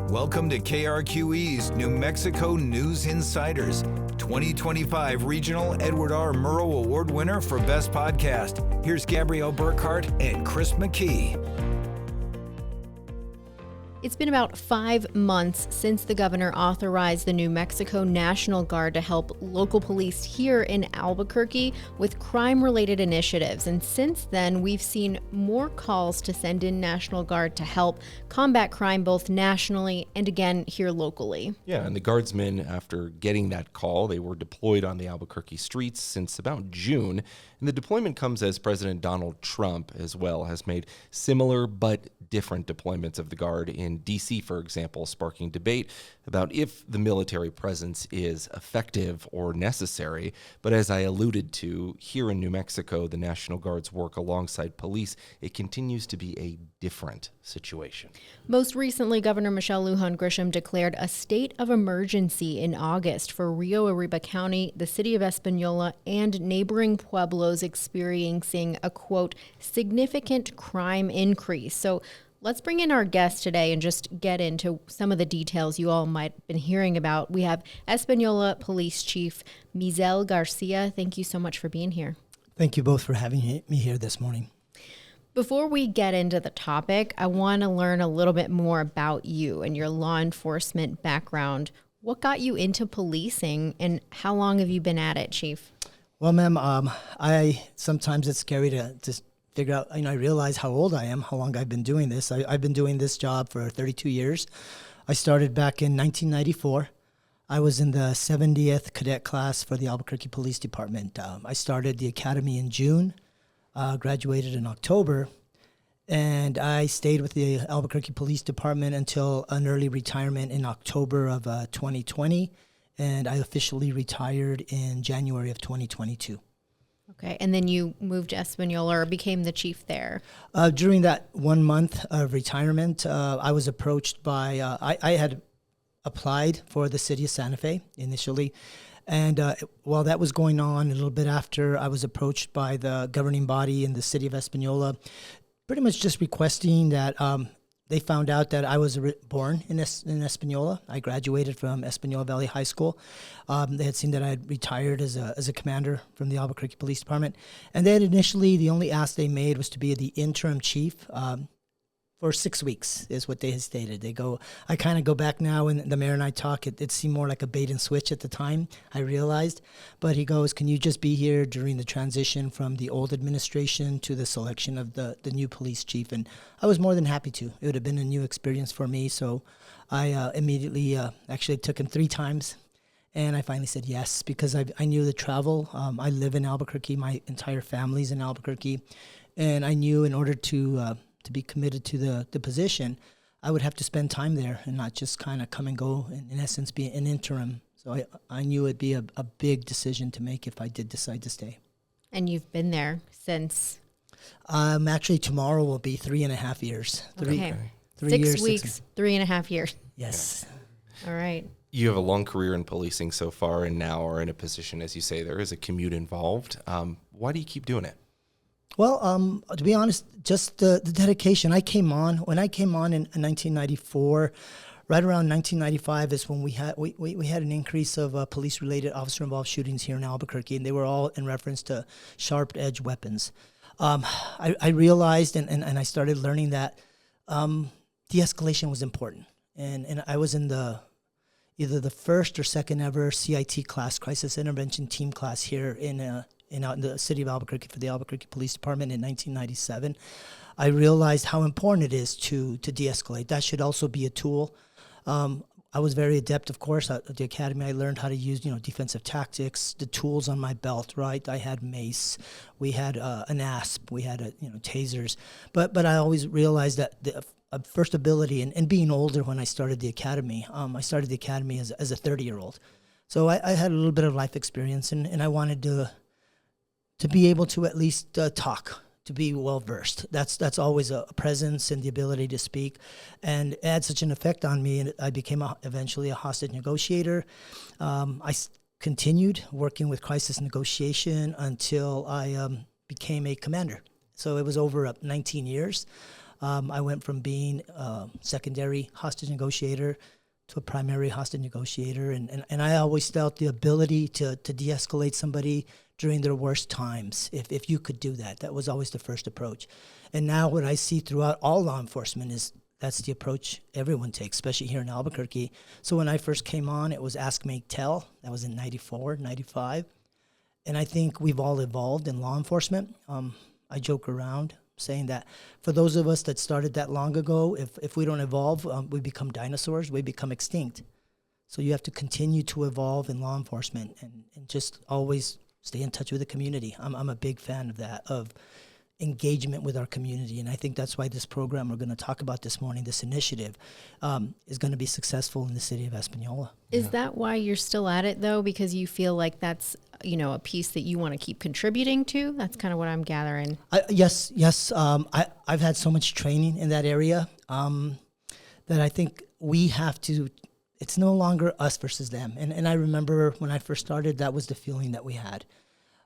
Welcome to KRQE's New Mexico News Insiders, 2025 Regional Edward R. Murrow Award winner for Best Podcast. Here's Gabrielle Burkhart and Chris McKee. It's been about 5 months since the governor authorized the New Mexico National Guard to help local police here in Albuquerque with crime-related initiatives. And since then, we've seen more calls to send in National Guard to help combat crime both nationally and again here locally. Yeah, and the guardsmen, after getting that call, they were deployed on the Albuquerque streets since about June. And the deployment comes as President Donald Trump as well has made similar but different deployments of the Guard in D.C., for example, sparking debate about if the military presence is effective or necessary. But as I alluded to, here in New Mexico, the National Guard's work alongside police, it continues to be a different situation. Most recently, Governor Lujan Grisham declared a state of emergency in August for Rio Arriba County, the city of Espanola, and neighboring pueblos experiencing a, quote, significant crime increase. So let's bring in our guest today and just get into some of the details you all might have been hearing about. We have Espanola Police Chief Mizel Garcia. Thank you so much for being here. Thank you both for having me here this morning. Before we get into the topic, I want to learn a little bit more about you and your law enforcement background. What got you into policing and how long have you been at it, Chief? Well, ma'am, sometimes it's scary to just figure out, I realize how old I am, how long I've been doing this. I've been doing this job for 32 years. I started back in 1994. I was in the 70th cadet class for the Albuquerque Police Department. I started the academy in June, graduated in October, and I stayed with the Albuquerque Police Department until an early retirement in October of 2020, and I officially retired in January of 2022. Okay, and then you moved to Espanola or became the chief there. During that 1 month of retirement, I was approached by, I had applied for the city of Santa Fe initially, and while that was going on, a little bit after, I was approached by the governing body in the city of Espanola, pretty much just requesting that they found out that I was born in Espanola. I graduated from Espanola Valley High School. They had seen that I had retired as a commander from the Albuquerque Police Department. And then initially, the only ask they made was to be the interim chief for 6 weeks, is what they had stated. I kind of go back now, and the mayor and I talk, it seemed more like a bait and switch at the time, I realized. But he goes, can you just be here during the transition from the old administration to the selection of the new police chief? And I was more than happy to. It would have been a new experience for me. So I immediately actually took him 3 times. And I finally said yes, because I knew the travel. I live in Albuquerque. My entire family's in Albuquerque. And I knew in order to be committed to the position, I would have to spend time there and not just kind of come and go, in essence, be an interim. So I knew it'd be a big decision to make if I did decide to stay. And you've been there since? Actually, tomorrow will be 3.5 years. Okay. 3 6 years, weeks, 3.5 years. Yes. All right. You have a long career in policing so far and now are in a position, as you say, there is a commute involved. Why do you keep doing it? Well, to be honest, just the dedication. When I came on in 1994, right around 1995 is when we had an increase of police-related officer-involved shootings here in Albuquerque, and they were all in reference to sharp-edged weapons. I realized and I started learning that de-escalation was important. And I was in either the first or second ever CIT class, Crisis Intervention Team class here out in the city of Albuquerque for the Albuquerque Police Department in 1997. I realized how important it is to de-escalate. That should also be a tool. I was very adept, of course. At the academy, I learned how to use, defensive tactics, the tools on my belt, right? I had mace, we had an ASP, we had tasers. But I always realized that the first ability, and being older when I started the academy, I started the academy as a 30-year-old. So I had a little bit of life experience, and I wanted to be able to at least talk, to be well-versed. That's always a presence and the ability to speak. And it had such an effect on me, and I became eventually a hostage negotiator. I continued working with crisis negotiation until I became a commander. So it was over 19 years. I went from being a secondary hostage negotiator to a primary hostage negotiator. And I always felt the ability to de-escalate somebody during their worst times. If you could do that, that was always the first approach. And now what I see throughout all law enforcement is that's the approach everyone takes, especially here in Albuquerque. So when I first came on, it was ask, make, tell. That was in 94, 95. And I think we've all evolved in law enforcement. I joke around saying that for those of us that started that long ago, if we don't evolve, we become dinosaurs, we become extinct. So you have to continue to evolve in law enforcement and just always stay in touch with the community. I'm a big fan of that, of engagement with our community. And I think that's why this program we're going to talk about this morning, this initiative, is going to be successful in the city of Espanola. Is that why you're still at it, though? Because you feel like that's, a piece that you want to keep contributing to? That's kind of what I'm gathering. Yes. I've had so much training in that area that I think we have to, it's no longer us versus them. And I remember when I first started, that was the feeling that we had.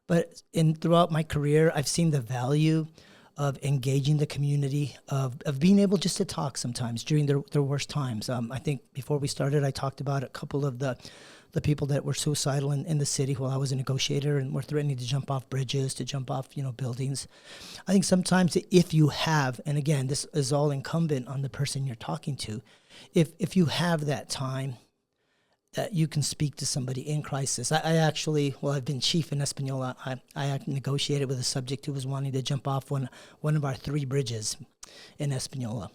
But throughout my career, I've seen the value of engaging the community, of being able just to talk sometimes during their worst times. I think before we started, I talked about a couple of the people that were suicidal in the city while I was a negotiator and were threatening to jump off bridges, to jump off, buildings. I think sometimes if you have, and again, this is all incumbent on the person you're talking to, if you have that time, that you can speak to somebody in crisis. I've been chief in Espanola. I negotiated with a subject who was wanting to jump off one of our 3 bridges in Espanola.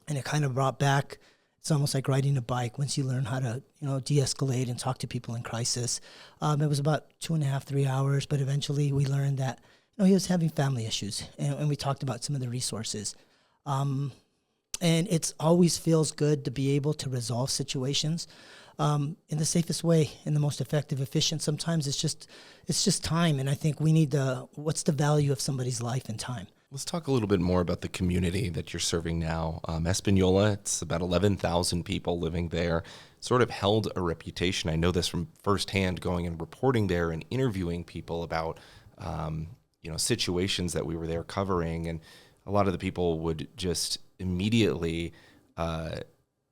And it kind of brought back, it's almost like riding a bike once you learn how to, de-escalate and talk to people in crisis. It was about 2.5, 3 hours, but eventually we learned that, he was having family issues. And we talked about some of the resources. And it always feels good to be able to resolve situations in the safest way, in the most effective, efficient. Sometimes it's just time, and I think we need what's the value of somebody's life and time? Let's talk a little bit more about the community that you're serving now. Espanola, it's about 11,000 people living there, sort of held a reputation. I know this from firsthand, going and reporting there and interviewing people about, situations that we were there covering. And a lot of the people would just immediately,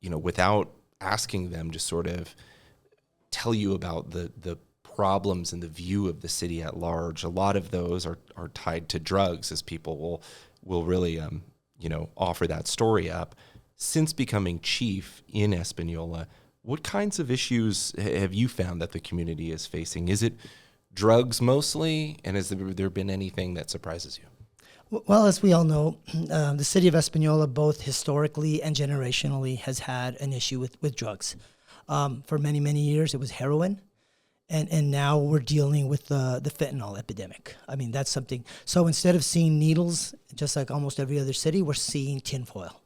without asking them, just sort of tell you about the problems and the view of the city at large. A lot of those are tied to drugs, as people will really offer that story up. Since becoming chief in Espanola, what kinds of issues have you found that the community is facing? Is it drugs mostly, and has there been anything that surprises you? Well, as we all know, the city of Espanola, both historically and generationally, has had an issue with drugs. For many, many years, it was heroin. And now we're dealing with the fentanyl epidemic. I mean, that's something. So instead of seeing needles, just like almost every other city, we're seeing tinfoil.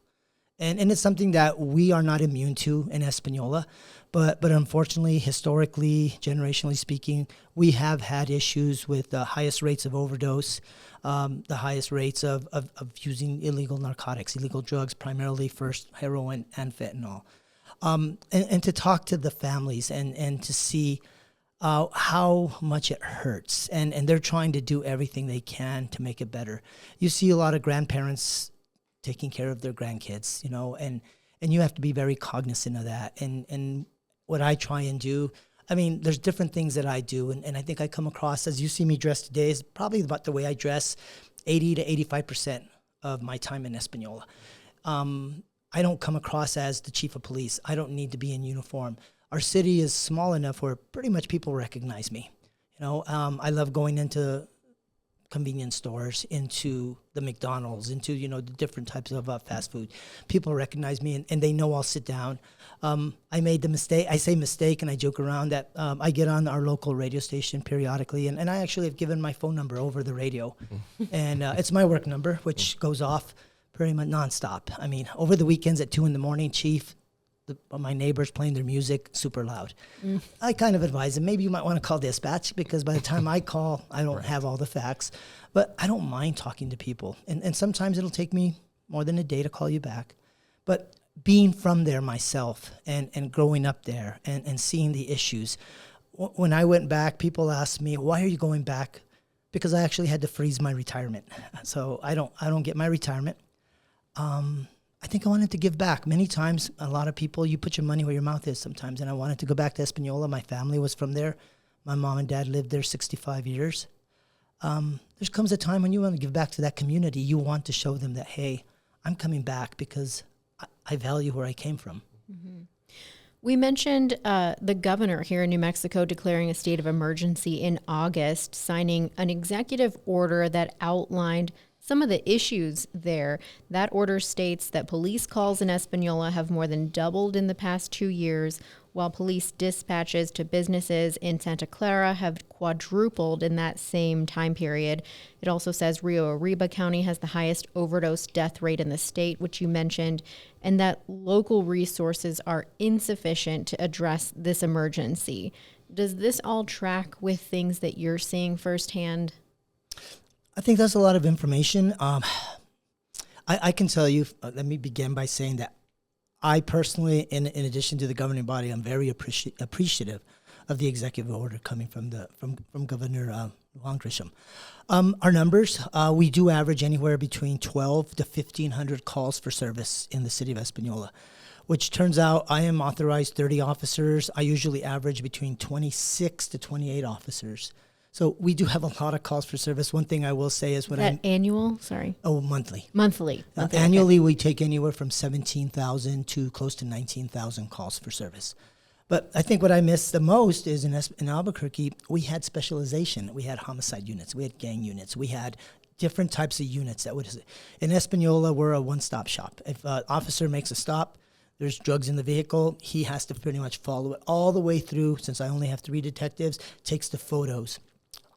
And it's something that we are not immune to in Espanola. But unfortunately, historically, generationally speaking, we have had issues with the highest rates of overdose, the highest rates of using illegal narcotics, illegal drugs, primarily first heroin and fentanyl. And to talk to the families and to see how much it hurts. And they're trying to do everything they can to make it better. You see a lot of grandparents taking care of their grandkids, and you have to be very cognizant of that. And what I try and do, I mean, there's different things that I do, and I think I come across, as you see me dressed today, is probably about the way I dress 80 to 85% of my time in Espanola. I don't come across as the chief of police. I don't need to be in uniform. Our city is small enough where pretty much people recognize me. I love going into convenience stores, into the McDonald's, into, the different types of fast food. People recognize me and they know I'll sit down. I made the mistake, I say mistake, and I joke around that I get on our local radio station periodically, and I actually have given my phone number over the radio. And it's my work number, which goes off pretty much nonstop. I mean, over the weekends at 2 a.m, Chief, my neighbors playing their music super loud. I kind of advise them, maybe you might want to call dispatch, because by the time I call, I don't have all the facts. But I don't mind talking to people. And sometimes it'll take me more than a day to call you back. But being from there myself and growing up there and seeing the issues, when I went back, people asked me, why are you going back? Because I actually had to freeze my retirement. So I don't get my retirement. I think I wanted to give back. Many times, a lot of people, you put your money where your mouth is sometimes, and I wanted to go back to Espanola. My family was from there. My mom and dad lived there 65 years. There comes a time when you want to give back to that community. You want to show them that, hey, I'm coming back because I value where I came from. Mm-hmm. We mentioned the governor here in New Mexico declaring a state of emergency in August, signing an executive order that outlined some of the issues there. That order states that police calls in Espanola have more than doubled in the past 2 years, while police dispatches to businesses in Santa Clara have quadrupled in that same time period. It also says Rio Arriba County has the highest overdose death rate in the state, which you mentioned, and that local resources are insufficient to address this emergency. Does this all track with things that you're seeing firsthand? I think that's a lot of information. I can tell you, let me begin by saying that I personally, in addition to the governing body, I'm very appreciative of the executive order coming from Governor Lujan Grisham. Our numbers, we do average anywhere between 12 to 1,500 calls for service in the city of Espanola, which turns out I am authorized 30 officers. I usually average between 26 to 28 officers. So we do have a lot of calls for service. One thing I will say is when I'm annual, sorry. Oh, monthly. Monthly. Annually, okay. We take anywhere from 17,000 to close to 19,000 calls for service. But I think what I miss the most is in Albuquerque, we had specialization. We had homicide units. We had gang units. We had different types of units that would. In Espanola, we're a one-stop shop. If an officer makes a stop, there's drugs in the vehicle, he has to pretty much follow it all the way through. Since I only have 3 detectives, takes the photos.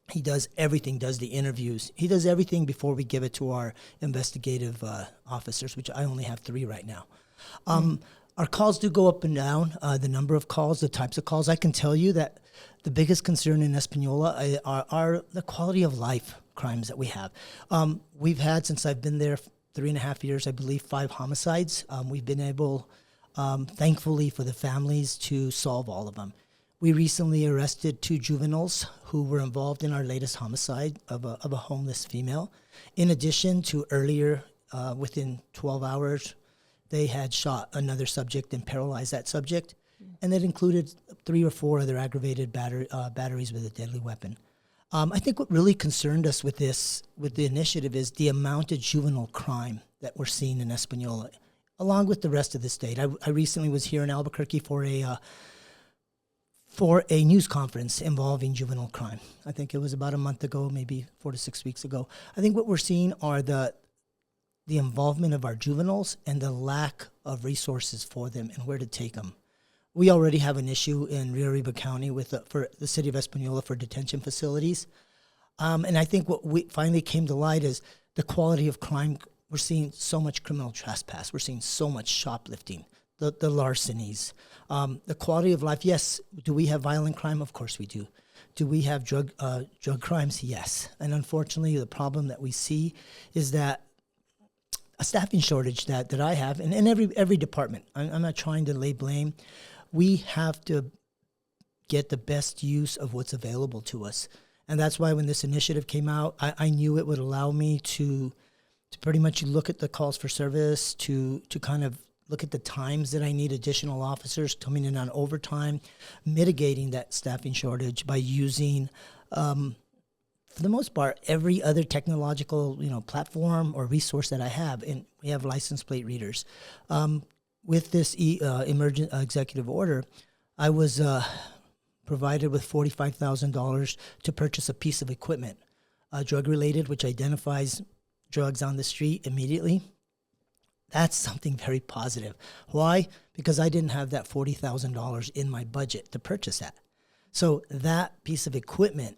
He does everything, does the interviews. He does everything before we give it to our investigative officers, which I only have 3 right now. Our calls do go up and down, the number of calls, the types of calls. I can tell you that the biggest concern in Espanola are the quality of life crimes that we have. We've had, since I've been there 3.5 years, I believe, 5 homicides. We've been able, thankfully for the families, to solve all of them. We recently arrested 2 juveniles who were involved in our latest homicide of a homeless female. In addition to earlier, within 12 hours, they had shot another subject and paralyzed that subject. And that included 3 or 4 other aggravated batteries with a deadly weapon. I think what really concerned us with the initiative is the amount of juvenile crime that we're seeing in Espanola, along with the rest of the state. I recently was here in Albuquerque for a news conference involving juvenile crime. I think it was about a month ago, maybe 4 to 6 weeks ago. I think what we're seeing are the involvement of our juveniles and the lack of resources for them and where to take them. We already have an issue in Rio Arriba County for the city of Espanola for detention facilities. And I think what we finally came to light is the quality of crime. We're seeing so much criminal trespass. We're seeing so much shoplifting, the larcenies, the quality of life. Yes, do we have violent crime? Of course we do. Do we have drug crimes? Yes. And unfortunately, the problem that we see is that a staffing shortage that I have, and in every department. I'm not trying to lay blame. We have to get the best use of what's available to us. And that's why when this initiative came out, I knew it would allow me to pretty much look at the calls for service, to kind of look at the times that I need additional officers coming in on overtime, mitigating that staffing shortage by using, for the most part, every other technological platform or resource that I have. And we have license plate readers. With this emergent executive order, I was provided with $45,000 to purchase a piece of equipment, drug-related, which identifies drugs on the street immediately. That's something very positive. Why? Because I didn't have that $40,000 in my budget to purchase that. So that piece of equipment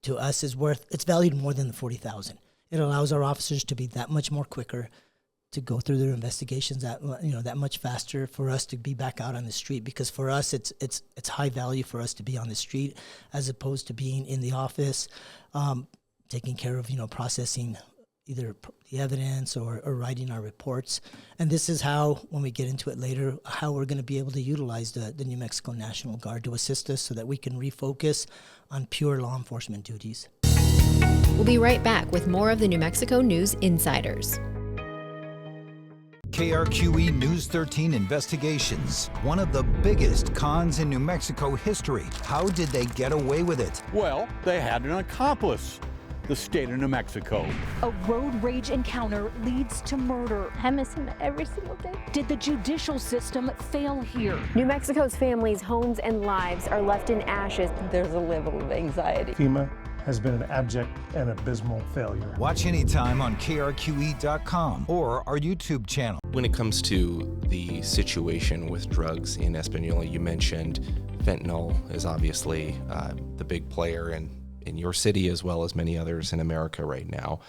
to us it's valued more than the $40,000. It allows our officers to be that much more quicker, to go through their investigations that much faster, for us to be back out on the street. Because for us, it's high value for us to be on the street as opposed to being in the office, taking care of processing either the evidence or writing our reports. And this is how, when we get into it later, how we're going to be able to utilize the New Mexico National Guard to assist us so that we can refocus on pure law enforcement duties. We'll be right back with more of the New Mexico News Insiders. KRQE News 13 investigations. One of the biggest cons in New Mexico history. How did they get away with it? Well, they had an accomplice. The state of New Mexico. A road rage encounter leads to murder. I miss him every single day. Did the judicial system fail here? New Mexico's families, homes, and lives are left in ashes. There's a level of anxiety. FEMA has been an abject and abysmal failure. Watch anytime on krqe.com or our YouTube channel. When it comes to the situation with drugs in Espanola, you mentioned fentanyl is obviously the big player in your city as well as many others in America right now.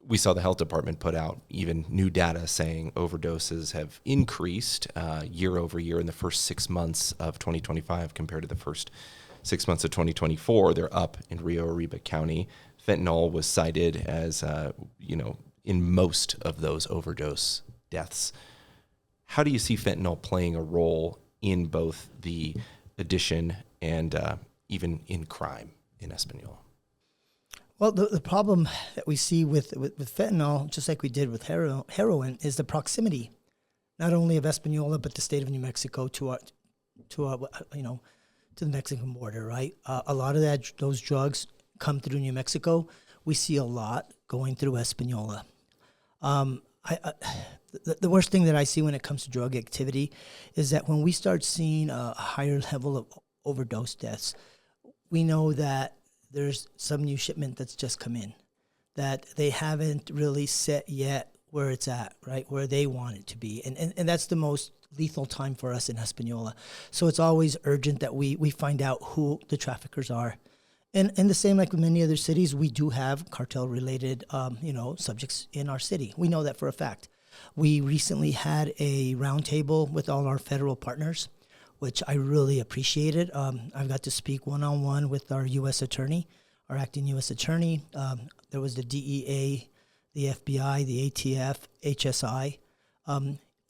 We saw the health department put out even new data saying overdoses have increased year over year in the first 6 months of 2025 compared to the first 6 months of 2024. They're up in Rio Arriba County. Fentanyl was cited as, in most of those overdose deaths. How do you see fentanyl playing a role in both the addiction and even in crime in Espanola? Well, the problem that we see with fentanyl, just like we did with heroin, is the proximity, not only of Espanola but the state of New Mexico to the Mexican border. Right, a lot of those drugs come through New Mexico. We see a lot going through Espanola. The worst thing that I see when it comes to drug activity is that when we start seeing a higher level of overdose deaths, we know that there's some new shipment that's just come in, that they haven't really set yet where it's at, right, where they want it to be. And that's the most lethal time for us in Espanola. So it's always urgent that we find out who the traffickers are. And the same like with many other cities, we do have cartel-related, subjects in our city. We know that for a fact. We recently had a roundtable with all our federal partners, which I really appreciated. I've got to speak one-on-one with our U.S. attorney, our acting U.S. attorney. There was the DEA, the FBI, the ATF, HSI.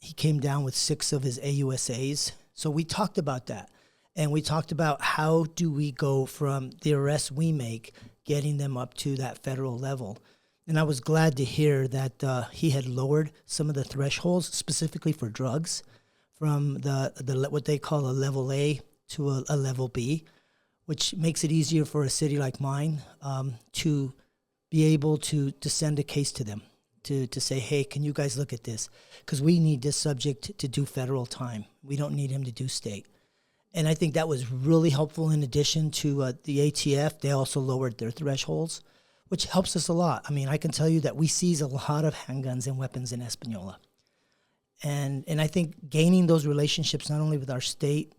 He came down with 6 of his AUSAs. So we talked about that. And we talked about how do we go from the arrests we make, getting them up to that federal level. And I was glad to hear that he had lowered some of the thresholds, specifically for drugs, from the what they call a level A to a level B, which makes it easier for a city like mine to be able to send a case to them, to say, hey, can you guys look at this? Because we need this subject to do federal time. We don't need him to do state. And I think that was really helpful. In addition to the ATF, they also lowered their thresholds, which helps us a lot. I mean, I can tell you that we seize a lot of handguns and weapons in Espanola. And I think gaining those relationships, not only with our state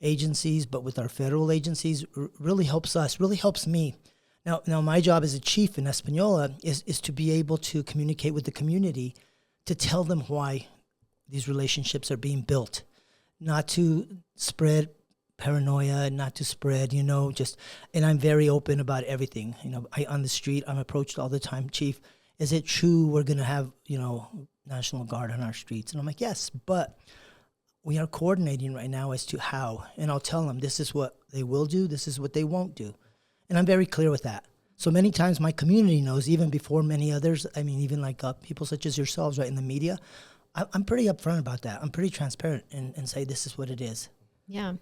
agencies, but with our federal agencies, really helps us, really helps me. Now my job as a chief in Espanola is to be able to communicate with the community, to tell them why these relationships are being built, not to spread paranoia, not to spread, and I'm very open about everything. On the street, I'm approached all the time, Chief, is it true we're going to have, National Guard on our streets? And I'm like, yes, but we are coordinating right now as to how. And I'll tell them this is what they will do, this is what they won't do. And I'm very clear with that. So many times my community knows, even before many others, even like people such as yourselves, right, in the media, I'm pretty upfront about that. I'm pretty transparent and say this is what it is. Yeah.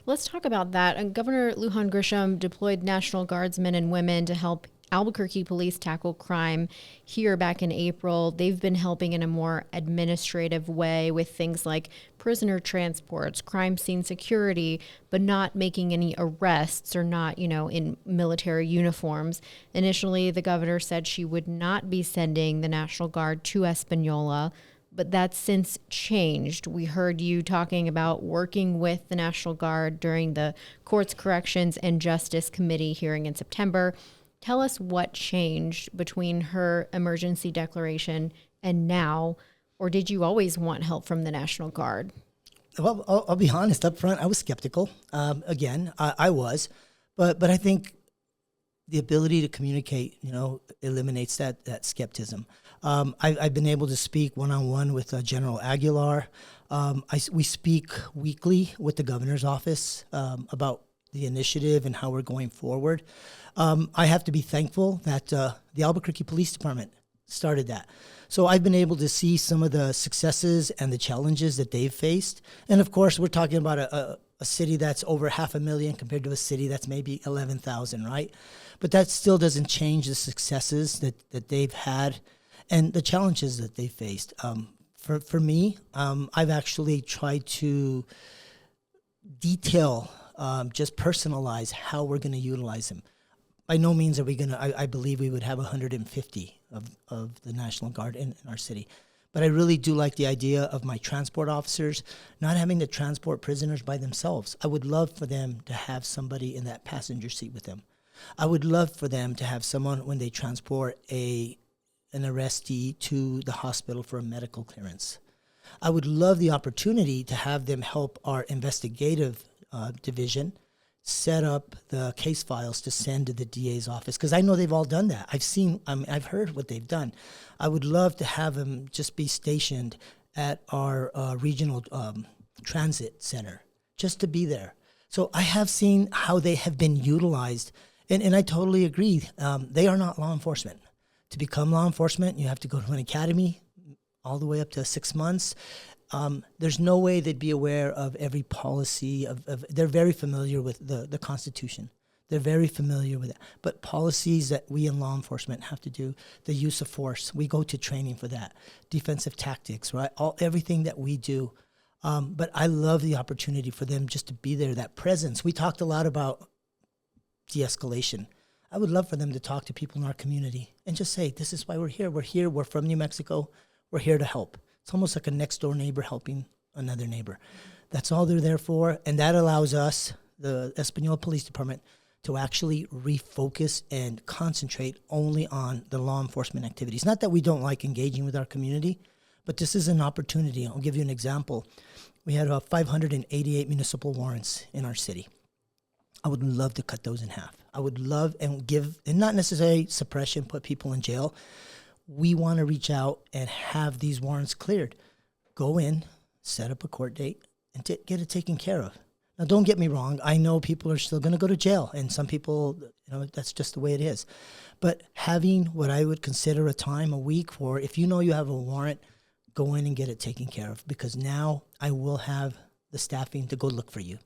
Let's talk about that. Governor Lujan Grisham deployed National Guardsmen and women to help Albuquerque police tackle crime here back in April. They've been helping in a more administrative way with things like prisoner transports, crime scene security, but not making any arrests or not, in military uniforms. Initially, the governor said she would not be sending the National Guard to Espanola, but that's since changed. We heard you talking about working with the National Guard during the Courts, Corrections, and Justice Committee hearing in September. Tell us what changed between her emergency declaration and now, or did you always want help from the National Guard? Well, I'll be honest up front, I was skeptical. I was, but I think the ability to communicate, eliminates that skepticism. I've been able to speak one-on-one with General Aguilar. We speak weekly with the governor's office about the initiative and how we're going forward. I have to be thankful that the Albuquerque Police Department started that. So I've been able to see some of the successes and the challenges that they've faced. And of course, we're talking about a city that's over 500,000 compared to a city that's maybe 11,000, right? But that still doesn't change the successes that they've had and the challenges that they faced. For me, I've actually tried to detail, just personalize how we're going to utilize them. By no means are we going to, I believe we would have 150 of the National Guard in our city. But I really do like the idea of my transport officers not having to transport prisoners by themselves. I would love for them to have somebody in that passenger seat with them. I would love for them to have someone when they transport an arrestee to the hospital for a medical clearance. I would love the opportunity to have them help our investigative division set up the case files to send to the DA's office, because I know they've all done that. I've heard what they've done. I would love to have them just be stationed at our regional transit center, just to be there. So I have seen how they have been utilized, and I totally agree. They are not law enforcement. To become law enforcement, you have to go to an academy all the way up to 6 months. There's no way they'd be aware of every policy. They're very familiar with the Constitution. They're very familiar with it. But policies that we in law enforcement have to do, the use of force, we go to training for that. Defensive tactics, right? Everything that we do. But I love the opportunity for them just to be there, that presence. We talked a lot about de-escalation. I would love for them to talk to people in our community and just say, this is why we're here. We're from New Mexico. We're here to help. It's almost like a next door neighbor helping another neighbor. That's all they're there for. And that allows us, the Espanola Police Department, to actually refocus and concentrate only on the law enforcement activities. Not that we don't like engaging with our community, but this is an opportunity. I'll give you an example. We had 588 municipal warrants in our city. I would love to cut those in half. I would love and not necessarily suppression, put people in jail. We want to reach out and have these warrants cleared. Go in, set up a court date, and get it taken care of. Now, don't get me wrong. I know people are still going to go to jail, and some people, that's just the way it is. But having what I would consider a time a week for, if you know you have a warrant, go in and get it taken care of, because now I will have the staffing to go look for you.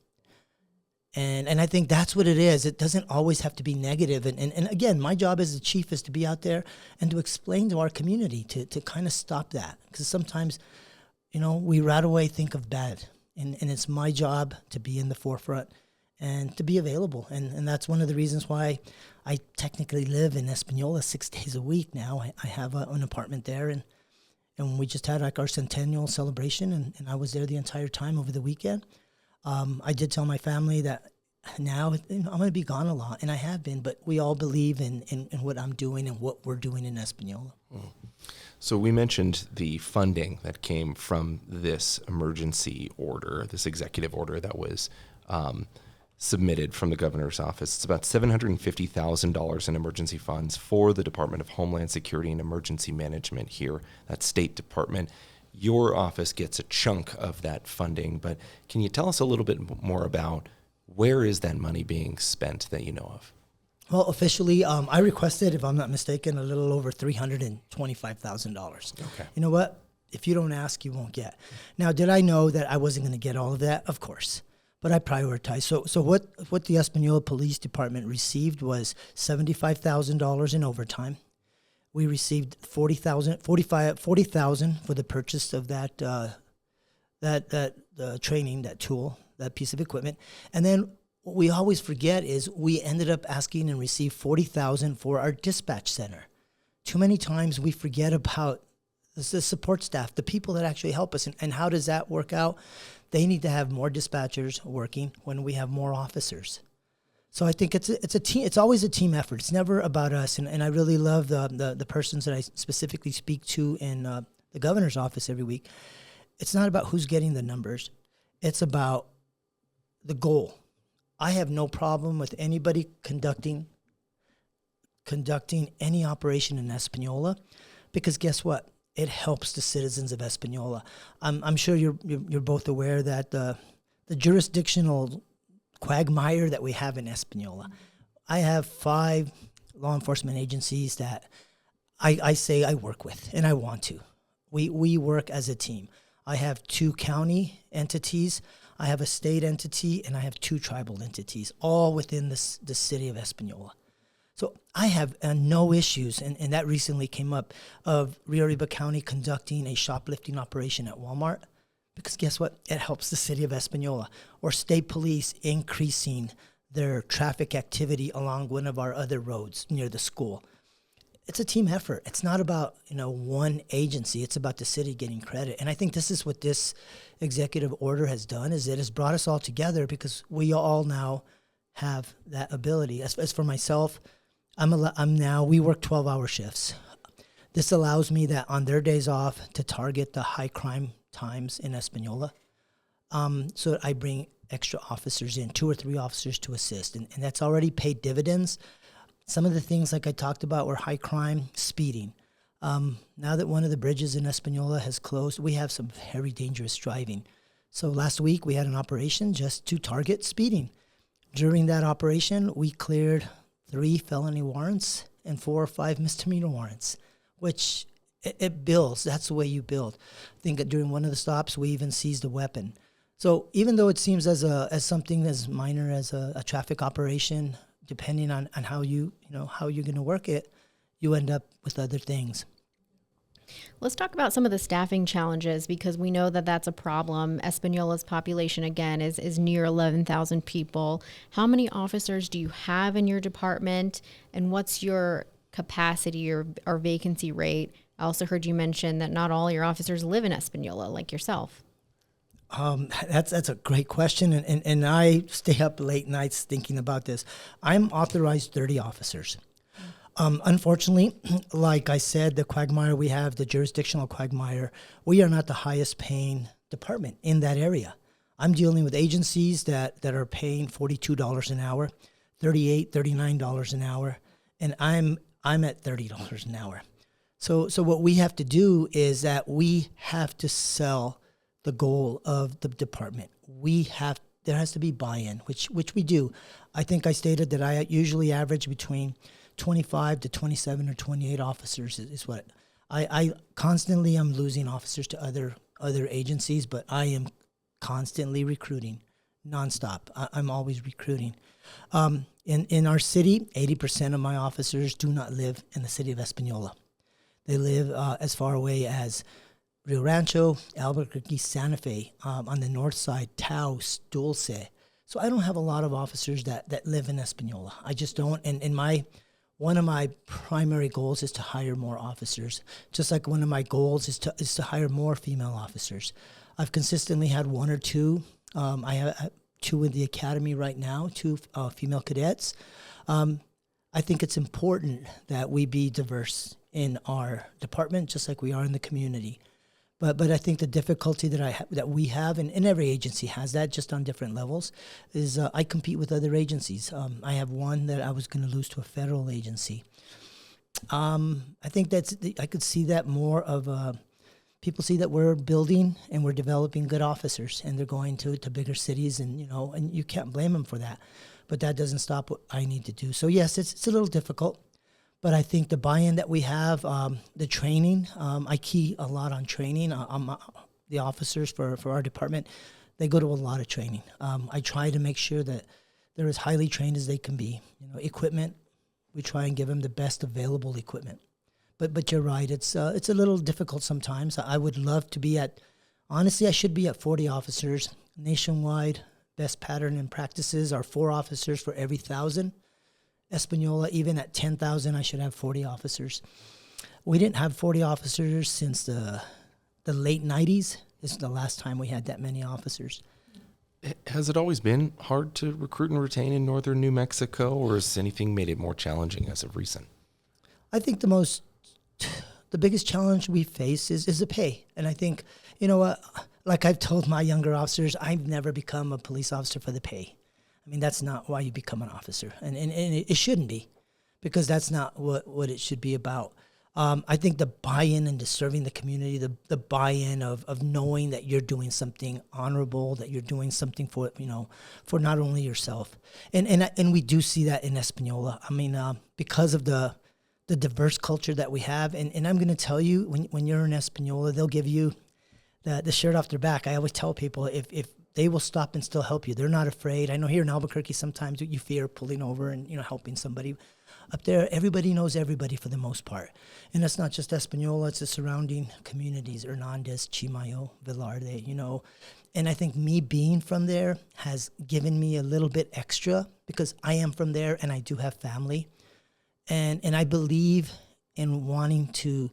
And I think that's what it is. It doesn't always have to be negative. And again, my job as the chief is to be out there and to explain to our community to kind of stop that. Because sometimes, we right away think of bad. And it's my job to be in the forefront and to be available. And that's one of the reasons why I technically live in Española 6 days a week now. I have an apartment there. And we just had our centennial celebration. And I was there the entire time over the weekend. I did tell my family that now I'm going to be gone a lot, and I have been, but we all believe in what I'm doing and what we're doing in Española. So we mentioned the funding that came from this emergency order, this executive order that was submitted from the governor's office. It's about $750,000 in emergency funds for the Department of Homeland Security and Emergency Management here, that State Department. Your office gets a chunk of that funding, but can you tell us a little bit more about where is that money being spent that you know of? Well, officially, I requested, if I'm not mistaken, a little over $325,000. Okay. You know what? If you don't ask, you won't get. Now, did I know that I wasn't going to get all of that? Of course. But I prioritized. So what the Espanola Police Department received was $75,000 in overtime. We received $40,000 for the purchase of that training, that tool, that piece of equipment. And then what we always forget is we ended up asking and received $40,000 for our dispatch center. Too many times we forget about the support staff, the people that actually help us. And how does that work out? They need to have more dispatchers working when we have more officers. So I think it's a team. It's always a team effort. It's never about us. And I really love the persons that I specifically speak to in the governor's office every week. It's not about who's getting the numbers. It's about the goal. I have no problem with anybody conducting any operation in Española, because guess what? It helps the citizens of Española. I'm sure you're both aware that the jurisdictional quagmire that we have in Española. I have 5 law enforcement agencies that I say I work with, and I want to. We work as a team. I have 2 county entities, I have a state entity, and I have 2 tribal entities, all within the city of Espanola. So I have no issues, and that recently came up, of Rio Arriba County conducting a shoplifting operation at Walmart, because guess what? It helps the city of Espanola. Or state police increasing their traffic activity along one of our other roads near the school. It's a team effort. It's not about, one agency. It's about the city getting credit. And I think this is what this executive order has done, is it has brought us all together, because we all now have that ability. As for myself, we work 12-hour shifts. This allows me that on their days off to target the high crime times in Espanola. So I bring extra officers in, 2 or 3 officers to assist. And that's already paid dividends. Some of the things like I talked about were high crime, speeding. Now that one of the bridges in Espanola has closed, we have some very dangerous driving. So last week we had an operation just to target speeding. During that operation, we cleared 3 felony warrants and 4 or 5 misdemeanor warrants, which it builds. That's the way you build. I think that during one of the stops, we even seized a weapon. So even though it seems as something as minor as a traffic operation, depending on how how you're going to work it, you end up with other things. Let's talk about some of the staffing challenges, because we know that that's a problem. Española's population, again, is near 11,000 people. How many officers do you have in your department, and what's your capacity or vacancy rate? I also heard you mention that not all your officers live in Española, like yourself. That's a great question, and I stay up late nights thinking about this. I'm authorized 30 officers. Unfortunately, like I said, the quagmire we have, the jurisdictional quagmire, we are not the highest paying department in that area. I'm dealing with agencies that are paying $42 an hour, $38, $39 an hour, and I'm at $30 an hour. So what we have to do is that we have to sell the goal of the department. There has to be buy-in, which we do. I think I stated that I usually average between 25 to 27 or 28 officers is what I constantly am losing officers to other agencies, but I am constantly recruiting nonstop. I'm always recruiting. In our city, 80% of my officers do not live in the city of Espanola. They live as far away as Rio Rancho, Albuquerque, Santa Fe, on the north side, Taos, Dulce. So I don't have a lot of officers that live in Espanola. I just don't. And one of my primary goals is to hire more officers. Just like one of my goals is to hire more female officers. I've consistently had 1 or 2. I have 2 in the academy right now, 2 female cadets. I think it's important that we be diverse in our department, just like we are in the community. But I think the difficulty that we have, and every agency has that, just on different levels, is I compete with other agencies. I have one that I was going to lose to a federal agency. I think I could see that more of people see that we're building and we're developing good officers, and they're going to bigger cities, and you can't blame them for that. But that doesn't stop what I need to do. So yes, it's a little difficult. But I think the buy-in that we have, the training, I key a lot on training. The officers for our department, they go to a lot of training. I try to make sure that they're as highly trained as they can be. Equipment, we try and give them the best available equipment. But you're right, it's a little difficult sometimes. I would love to be honestly, I should be at 40 officers nationwide. Best pattern and practices are 4 officers for every 1,000. Espanola, even at 10,000, I should have 40 officers. We didn't have 40 officers since the late 90s. This is the last time we had that many officers. Has it always been hard to recruit and retain in northern New Mexico, or has anything made it more challenging as of recent? I think the biggest challenge we face is the pay. And I think, like I've told my younger officers, I've never become a police officer for the pay. I mean, that's not why you become an officer, and it shouldn't be, because that's not what it should be about. I think the buy-in into serving the community, the buy-in of knowing that you're doing something honorable, that you're doing something for not only yourself, and we do see that in Espanola. I mean, because of the the diverse culture that we have. And I'm going to tell you, when you're in Espanola, they'll give you the shirt off their back. I always tell people, if they will stop and still help you. They're not afraid. I know here in Albuquerque, sometimes you fear pulling over and, helping somebody. Up there, everybody knows everybody for the most part. And it's not just Espanola, it's the surrounding communities, Hernandez, Chimayo, Velarde, And I think me being from there has given me a little bit extra because I am from there and I do have family. And I believe in wanting to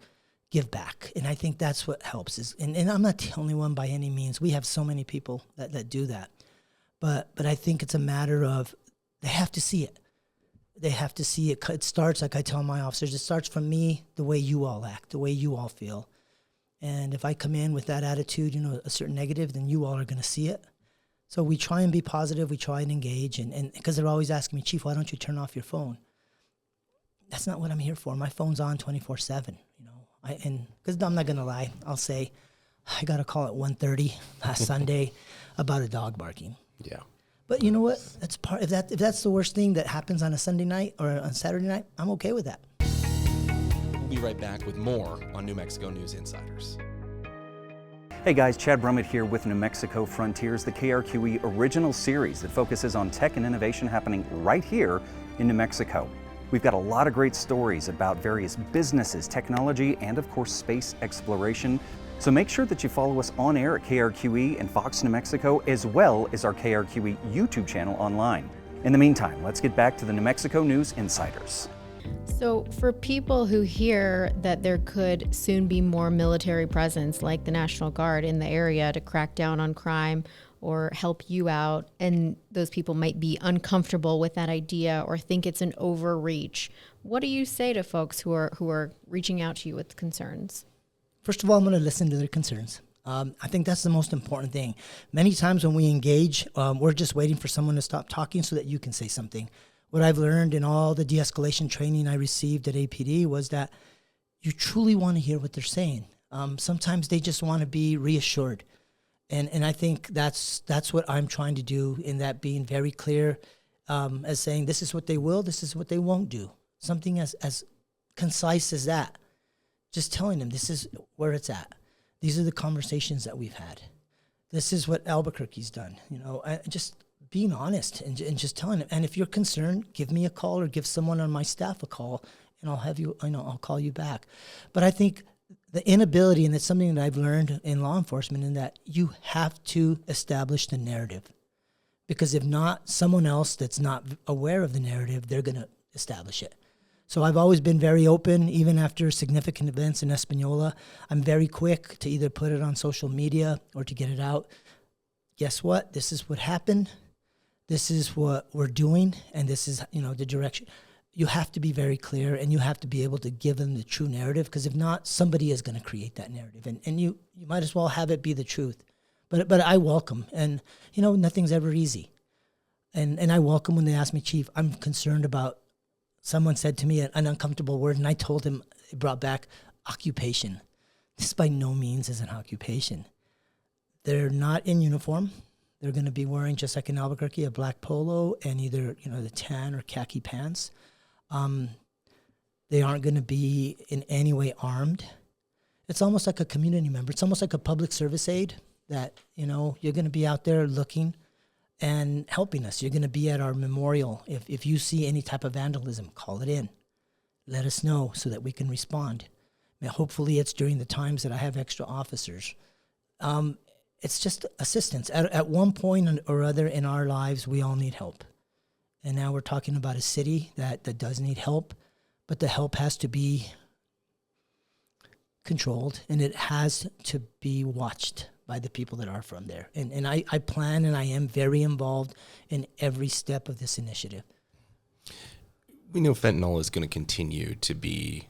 give back. And I think that's what helps. And I'm not the only one by any means. We have so many people that do that. But I think it's a matter of they have to see it. They have to see it. It starts, like I tell my officers, it starts from me, the way you all act, the way you all feel. And if I come in with that attitude, a certain negative, then you all are going to see it. So we try and be positive. We try and engage. And because they're always asking me, Chief, why don't you turn off your phone? That's not what I'm here for. My phone's on 24/7, And because I'm not going to lie, I'll say, I got a call at 1:30 last Sunday about a dog barking. Yeah. But you know what? That's part. If that's the worst thing that happens on a Sunday night or on Saturday night, I'm okay with that. We'll be right back with more on New Mexico News Insiders. Hey guys, Chad Brummett here with New Mexico Frontiers, the KRQE original series that focuses on tech and innovation happening right here in New Mexico. We've got a lot of great stories about various businesses, technology, and of course space exploration. So make sure that you follow us on air at KRQE and Fox New Mexico, as well as our KRQE YouTube channel online. In the meantime, let's get back to the New Mexico News Insiders. So for people who hear that there could soon be more military presence like the National Guard in the area to crack down on crime or help you out, and those people might be uncomfortable with that idea or think it's an overreach, what do you say to folks who are reaching out to you with concerns? First of all, I'm going to listen to their concerns. I think that's the most important thing. Many times when we engage, we're just waiting for someone to stop talking so that you can say something. What I've learned in all the de-escalation training I received at APD was that you truly want to hear what they're saying. Sometimes they just want to be reassured. And I think that's what I'm trying to do, in that being very clear, as saying this is what they will, this is what they won't do. Something as concise as that. Just telling them this is where it's at. These are the conversations that we've had. This is what Albuquerque's done. Just being honest and just telling them. And if you're concerned, give me a call or give someone on my staff a call, and I'll have you. I'll call you back. But I think the inability, and it's something that I've learned in law enforcement, in that you have to establish the narrative, because if not, someone else that's not aware of the narrative, they're going to establish it. So I've always been very open, even after significant events in Espanola. I'm very quick to either put it on social media or to get it out. Guess what? This is what happened. This is what we're doing, and this is, the direction. You have to be very clear, and you have to be able to give them the true narrative, because if not, somebody is going to create that narrative, and you might as well have it be the truth. But I welcome, and nothing's ever easy. And I welcome when they ask me, Chief, I'm concerned about. Someone said to me an uncomfortable word, and I told him, it brought back occupation. This by no means is an occupation. They're not in uniform. They're going to be wearing, just like in Albuquerque, a black polo and either the tan or khaki pants. They aren't going to be in any way armed. It's almost like a community member. It's almost like a public service aide that, you're going to be out there looking and helping us. You're going to be at our memorial. If you see any type of vandalism, call it in. Let us know so that we can respond. Hopefully it's during the times that I have extra officers. It's just assistance. At one point or other in our lives, we all need help. And now we're talking about a city that does need help, but the help has to be controlled, and it has to be watched by the people that are from there. And I plan, and I am very involved in every step of this initiative. We know fentanyl is going to continue to be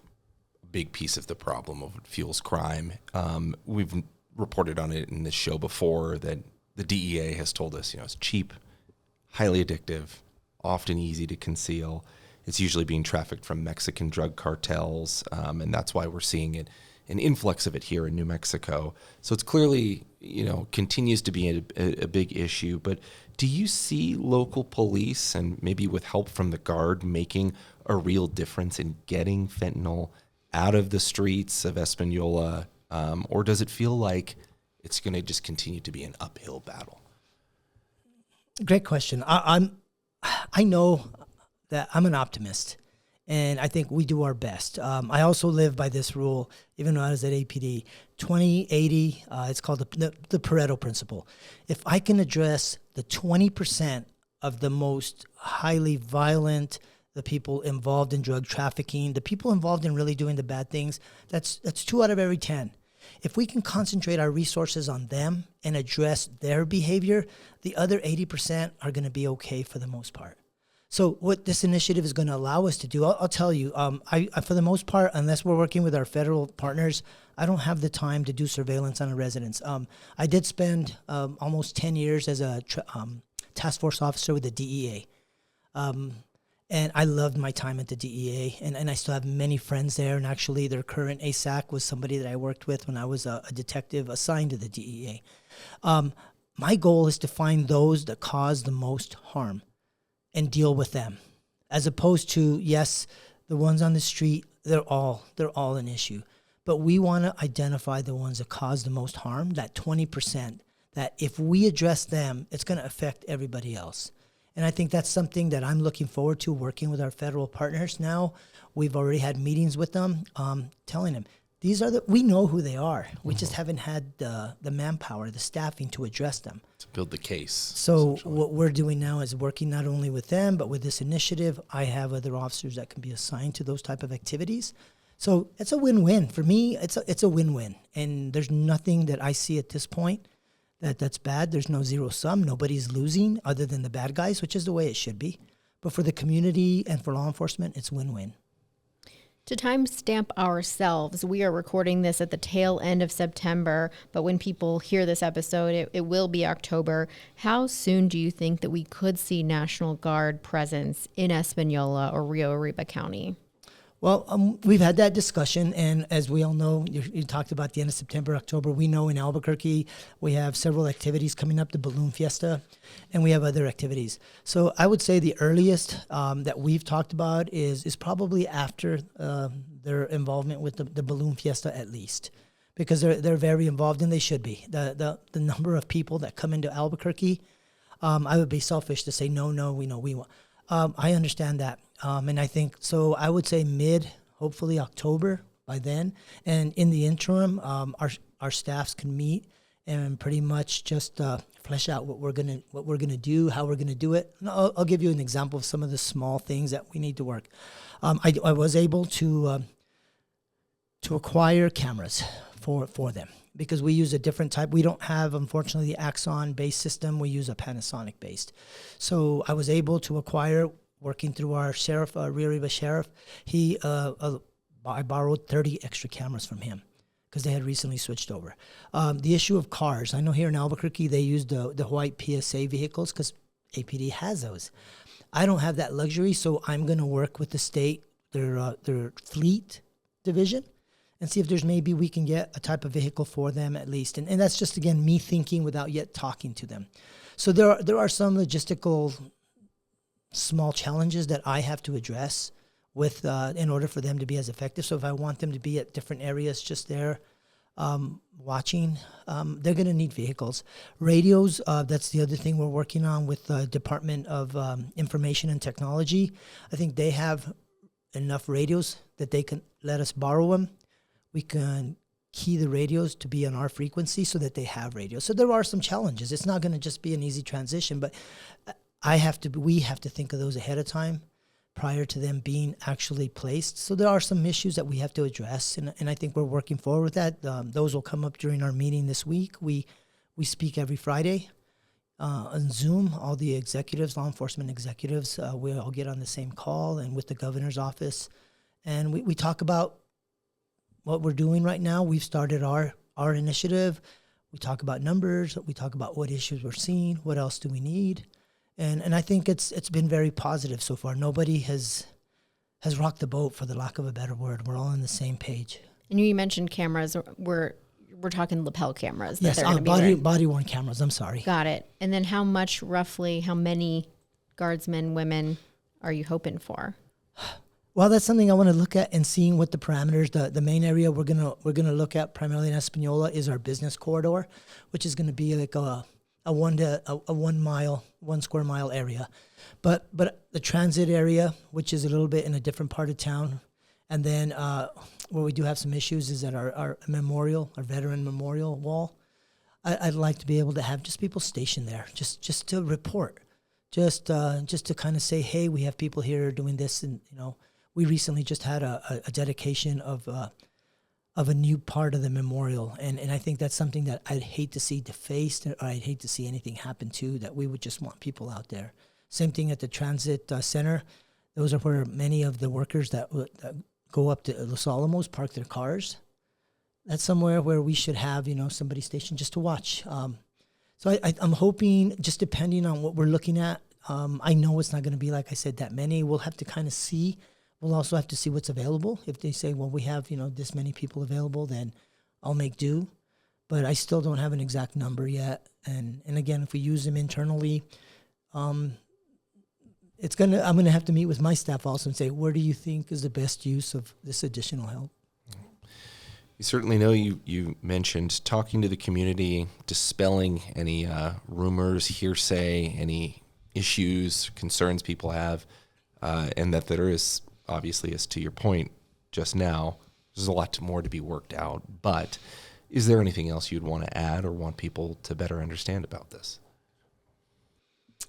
a big piece of the problem of what fuels crime. We've reported on it in this show before that the DEA has told us, it's cheap, highly addictive, often easy to conceal. It's usually being trafficked from Mexican drug cartels, and that's why we're seeing it an influx of it here in New Mexico. So it's clearly, continues to be a big issue. But do you see local police and maybe with help from the Guard making a real difference in getting fentanyl out of the streets of Espanola? Or does it feel like it's going to just continue to be an uphill battle? Great question. I know that I'm an optimist, and I think we do our best. I also live by this rule, even though I was at APD, 20-80, it's called the Pareto principle. If I can address the 20% of the most highly violent, the people involved in drug trafficking, the people involved in really doing the bad things, that's 2 out of every 10. If we can concentrate our resources on them and address their behavior, the other 80% are going to be okay for the most part. So what this initiative is going to allow us to do, I'll tell you, I for the most part, unless we're working with our federal partners, I don't have the time to do surveillance on a residence. I did spend almost 10 years as a task force officer with the DEA. And I loved my time at the DEA, and I still have many friends there. And actually, their current ASAC was somebody that I worked with when I was a detective assigned to the DEA. My goal is to find those that cause the most harm and deal with them, as opposed to, yes, the ones on the street, they're all an issue. But we want to identify the ones that cause the most harm, that 20%, that if we address them, it's going to affect everybody else. And I think that's something that I'm looking forward to working with our federal partners now. We've already had meetings with them, telling them, we know who they are. We just haven't had the manpower, the staffing to address them. To build the case. So what we're doing now is working not only with them, but with this initiative. I have other officers that can be assigned to those type of activities. So it's a win-win. For me, it's a win-win. And there's nothing that I see at this point that's bad. There's no zero sum. Nobody's losing other than the bad guys, which is the way it should be. But for the community and for law enforcement, it's win-win. To timestamp ourselves, we are recording this at the tail end of September, but when people hear this episode, it will be October. How soon do you think that we could see National Guard presence in Espanola or Rio Arriba County? Well, we've had that discussion, and as we all know, you talked about the end of September, October. We know in Albuquerque we have several activities coming up, the Balloon Fiesta, and we have other activities. So I would say the earliest that we've talked about is probably after their involvement with the Balloon Fiesta at least, because they're very involved, and they should be. The number of people that come into Albuquerque, I would be selfish to say no, we want. I understand that. And I think, so I would say hopefully October by then. And in the interim, our staffs can meet and pretty much just flesh out what we're gonna do, how we're gonna do it. And I'll give you an example of some of the small things that we need to work. I was able to acquire cameras for them, because we use a different type. We don't have, unfortunately, the Axon-based system. We use a Panasonic-based. So I was able to acquire, working through our sheriff, Rio Arriba sheriff. I borrowed 30 extra cameras from him because they had recently switched over. The issue of cars. I know here in Albuquerque they use the white PSA vehicles because APD has those. I don't have that luxury, so I'm going to work with the state, their fleet division, and see if there's maybe we can get a type of vehicle for them at least. And that's just, again, me thinking without yet talking to them. So there are some logistical small challenges that I have to address with in order for them to be as effective. So if I want them to be at different areas just there watching, they're going to need vehicles. Radios, that's the other thing we're working on with the Department of Information and Technology. I think they have enough radios that they can let us borrow them. We can key the radios to be on our frequency so that they have radios. So there are some challenges. It's not going to just be an easy transition, but we have to think of those ahead of time prior to them being actually placed. So there are some issues that we have to address, and I think we're working forward with that. Those will come up during our meeting this week. We speak every Friday on Zoom. All the executives, law enforcement executives, we all get on the same call, and with the governor's office, and we talk about what we're doing right now. We've started our initiative. We talk about numbers. We talk about what issues we're seeing. What else do we need? And I think it's been very positive so far. Nobody has rocked the boat, for the lack of a better word. We're all on the same page. And you mentioned cameras. We're talking lapel cameras. Yes, body worn cameras. I'm sorry. Got it. And then how many guardsmen, women are you hoping for? Well, that's something I want to look at and seeing what the parameters. The main area we're gonna look at primarily in Espanola is our business corridor, which is going to be like a 1 square mile area, but the transit area, which is a little bit in a different part of town, and then where we do have some issues is at our veteran memorial wall. I'd like to be able to have just people stationed there, just to report, just to kind of say, hey, we have people here doing this, and we recently just had a dedication of a new part of the memorial, and I think that's something that I'd hate to see defaced, or I'd hate to see anything happen to. That we would just want people out there. Same thing at the transit center; those are where many of the workers that go up to Los Alamos park their cars. That's somewhere where we should have somebody stationed just to watch. So I'm hoping, just depending on what we're looking at, I know it's not going to be, like I said, that many. We'll have to kind of see. We'll also have to see what's available. If they say, well, we have, this many people available, then I'll make do. But I still don't have an exact number yet. And again, if we use them internally, I'm going to have to meet with my staff also and say, where do you think is the best use of this additional help? You certainly know you mentioned talking to the community, dispelling any rumors, hearsay, any issues, concerns people have, and that there is, obviously, as to your point just now, there's a lot more to be worked out. But is there anything else you'd want to add or want people to better understand about this?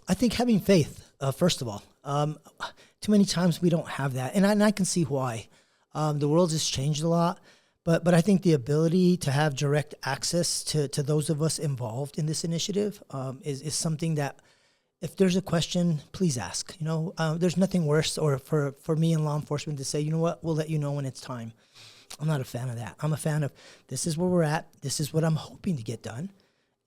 I think having faith, first of all. Too many times we don't have that, and I can see why. The world has changed a lot, but I think the ability to have direct access to those of us involved in this initiative is something that, if there's a question, please ask. There's nothing worse, or for me in law enforcement to say, you know what, we'll let you know when it's time. I'm not a fan of that. I'm a fan of, this is where we're at. This is what I'm hoping to get done.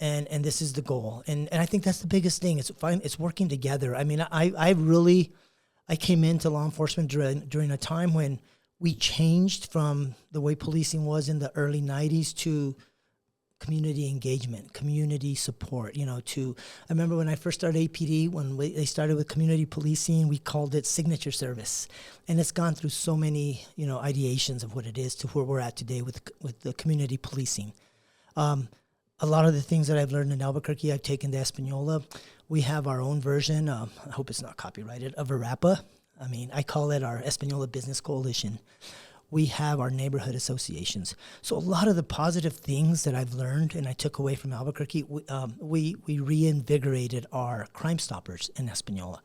And this is the goal. And I think that's the biggest thing. It's working together. I mean, I came into law enforcement during a time when we changed from the way policing was in the early 90s to community engagement, community support, I remember when I first started APD, when they started with community policing, we called it signature service. And it's gone through so many, ideations of what it is to where we're at today with the community policing. A lot of the things that I've learned in Albuquerque, I've taken to Espanola. We have our own version, I hope it's not copyrighted, of ARAPA. I mean, I call it our Espanola Business Coalition. We have our neighborhood associations. So a lot of the positive things that I've learned and I took away from Albuquerque, we reinvigorated our Crime Stoppers in Espanola.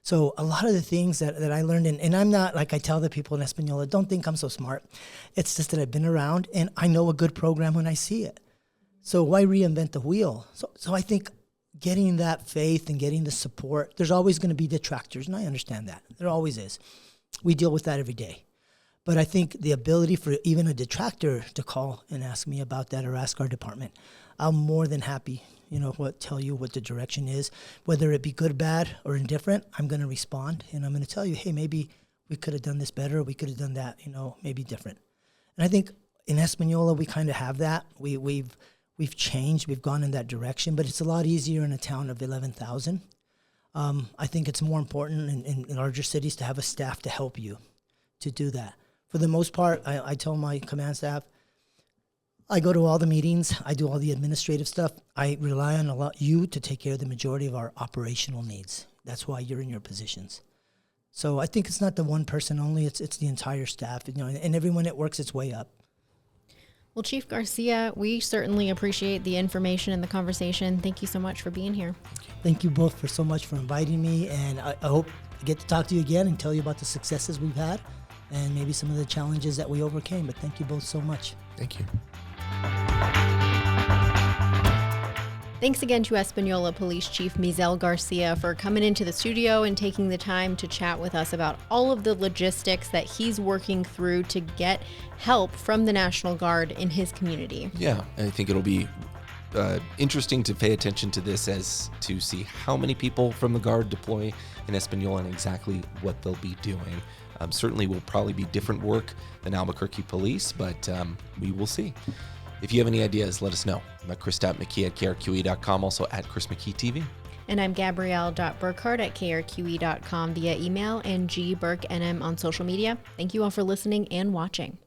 So a lot of the things that I learned, and I'm not, like I tell the people in Espanola, don't think I'm so smart. It's just that I've been around and I know a good program when I see it. So why reinvent the wheel? So I think getting that faith and getting the support, there's always going to be detractors, and I understand that. There always is. We deal with that every day. But I think the ability for even a detractor to call and ask me about that or ask our department, I'm more than happy, tell you what the direction is. Whether it be good, bad, or indifferent, I'm going to respond, and I'm going to tell you, hey, maybe we could have done this better, or we could have done that, maybe different. And I think in Espanola, we kind of have that. We've changed, we've gone in that direction, but it's a lot easier in a town of 11,000. I think it's more important in larger cities to have a staff to help you to do that. For the most part, I tell my command staff, I go to all the meetings, I do all the administrative stuff. I rely on you to take care of the majority of our operational needs. That's why you're in your positions. So I think it's not the one person only, it's the entire staff, and everyone that works its way up. Well, Chief Garcia, we certainly appreciate the information and the conversation. Thank you so much for being here. Thank you both for so much for inviting me, and I hope I get to talk to you again and tell you about the successes we've had and maybe some of the challenges that we overcame. But thank you both so much. Thank you. Thanks again to Espanola Police Chief Mizel Garcia for coming into the studio and taking the time to chat with us about all of the logistics that he's working through to get help from the National Guard in his community. Yeah, I think it'll be interesting to pay attention to this as to see how many people from the Guard deploy in Espanola and exactly what they'll be doing. Certainly will probably be different work than Albuquerque police, but we will see. If you have any ideas, let us know. I'm at chris.mckee@krqe.com, also at Chris McKee TV. And I'm Gabrielle.Burkhart at krqe.com via email and gburknm on social media. Thank you all for listening and watching.